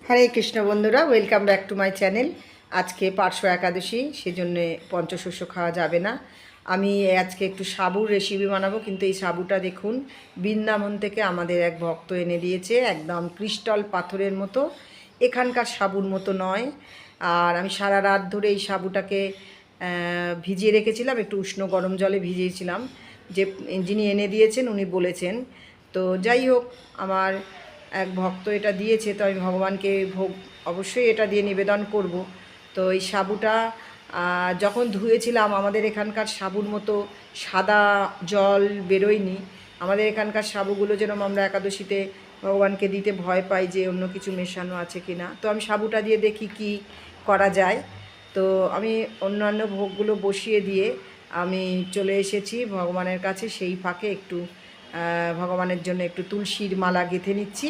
হরে কৃষ্ণ বন্ধুরা, welcome back to my channel. আজকে পার্শ্ব একাদশী, সেজন্য পঞ্চশস্য খাওয়া যাবে না। আমি আজকে একটু সাবুর রেসিপি বানাবো, কিন্তু এই সাবুটা দেখুন বৃন্দাবন থেকে আমাদের এক ভক্ত এনে দিয়েছে, একদম ক্রিস্টাল পাথরের মতো। এখানকার সাবুর মতো নয়। আর আমি সারা রাত ধরে এই সাবুটাকে ভিজিয়ে রেখেছিলাম, একটু উষ্ণ গরম জলে ভিজিয়েছিলাম। যিনি এনে দিয়েছেন উনি বলেছেন। তো যাই হোক, আমার এক ভক্ত এটা দিয়েছে, তো আমি ভগবানকে ভোগ অবশ্যই এটা দিয়ে নিবেদন করব। তো এই সাবুটা যখন ধুয়েছিলাম, আমাদের এখানকার সাবুর মতো সাদা জল বেরোয়নি। আমাদের এখানকার সাবুগুলো যেরকম আমরা একাদশীতে ভগবানকে দিতে ভয় পাই যে অন্য কিছু মেশানো আছে কি না, তো আমি সাবুটা দিয়ে দেখি কি করা যায়। তো আমি অন্যান্য ভোগগুলো বসিয়ে দিয়ে আমি চলে এসেছি ভগবানের কাছে। সেই ফাঁকে একটু ভগবানের জন্য একটু তুলসীর মালা গেঁথে নিচ্ছি।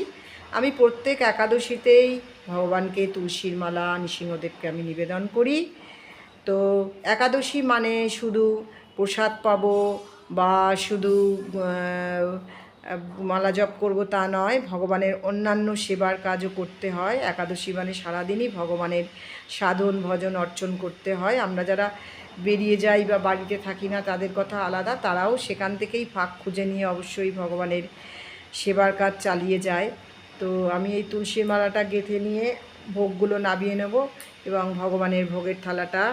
আমি প্রত্যেক একাদশীতেই ভগবানকে তুলসীর মালা, নৃসিংহদেবকে আমি নিবেদন করি। তো একাদশী মানে শুধু প্রসাদ পাবো বা শুধু মালা জপ করব তা নয়, ভগবানের অন্যান্য সেবার কাজও করতে হয়। একাদশী মানে সারাদিনই ভগবানের সাধন ভজন অর্চন করতে হয়। আমরা যারা বেরিয়ে যাই বা বাড়িতে থাকি না তাদের কথা আলাদা, তারাও সেখান থেকেই ফাঁক খুঁজে নিয়ে অবশ্যই ভগবানের সেবার কাজ চালিয়ে যায়। তো আমি এই তুলসীর মালাটা গেঁথে নিয়ে ভোগগুলো নামিয়ে নেব এবং ভগবানের ভোগের থালাটা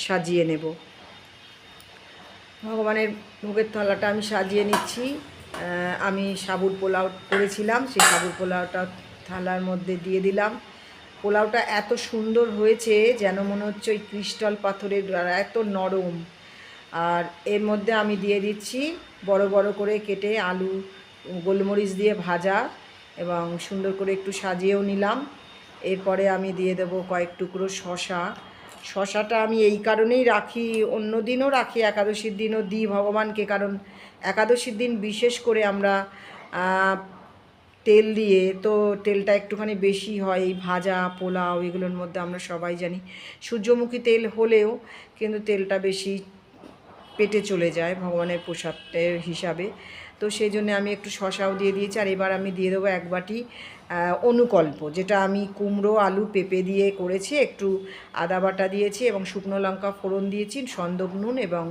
সাজিয়ে নেব। ভগবানের ভোগের থালাটা আমি সাজিয়ে নিচ্ছি। আমি সাবুর পোলাও করেছিলাম, সেই সাবুর পোলাওটা থালার মধ্যে দিয়ে দিলাম। পোলাওটা এত সুন্দর হয়েছে যেন মনে হচ্ছে ওই ক্রিস্টাল পাথরের, এত নরম। আর এর মধ্যে আমি দিয়ে দিচ্ছি বড় বড় করে কেটে আলু, গোলমরিচ দিয়ে ভাজা, এবং সুন্দর করে একটু সাজিয়েও নিলাম। এরপরে আমি দিয়ে দেবো কয়েক টুকরো শশা। শশাটা আমি এই কারণেই রাখি, অন্য দিনও রাখি, একাদশীর দিনও দিই ভগবানকে, কারণ একাদশীর দিন বিশেষ করে আমরা তেল দিয়ে, তো তেলটা একটুখানি বেশি হয় এই ভাজা পোলাও এগুলোর মধ্যে, আমরা সবাই জানি। সূর্যমুখী তেল হলেও কিন্তু তেলটা বেশি পেটে চলে যায় ভগবানের প্রসাদের হিসাবে। তো সেই জন্য আমি একটু শশাও দিয়ে দিয়েছি। আর এবার আমি দিয়ে দেবো এক বাটি অনুকল্প, যেটা আমি কুমড়ো আলু পেঁপে দিয়ে করেছি। একটু আদা বাটা দিয়েছি এবং শুকনো লঙ্কা ফোড়ন দিয়েছি, সন্দক নুন এবং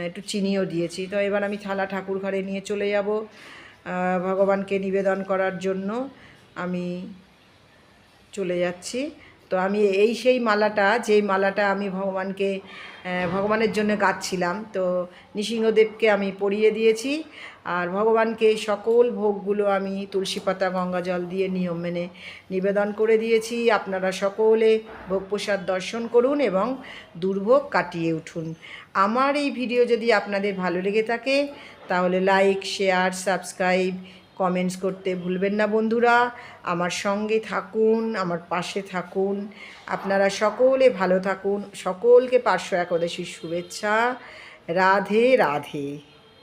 একটু চিনিও দিয়েছি। তো এবার আমি থালা ঠাকুর ঘরে নিয়ে চলে যাব ভগবানকে নিবেদন করার জন্য। আমি চলে যাচ্ছি। তো আমি সেই মালাটা, যেই মালাটা আমি ভগবানের জন্য গাচ্ছিলাম, তো নৃসিংহদেবকে আমি পরিয়ে দিয়েছি। আর ভগবানকে সকল ভোগগুলো আমি তুলসী পাতা গঙ্গা জল দিয়ে নিয়ম মেনে নিবেদন করে দিয়েছি। আপনারা সকলে ভোগ প্রসাদ দর্শন করুন এবং দুর্ভোগ কাটিয়ে উঠুন। আমার এই ভিডিও যদি আপনাদের ভালো লেগে থাকে তাহলে লাইক, শেয়ার, সাবস্ক্রাইব, কমেন্টস করতে ভুলবেন না বন্ধুরা। আমার সঙ্গে থাকুন, আমার পাশে থাকুন। আপনারা সকলে ভালো থাকুন। সকলকে পার্শ্ব একাদশীর শুভেচ্ছা। রাধে রাধে।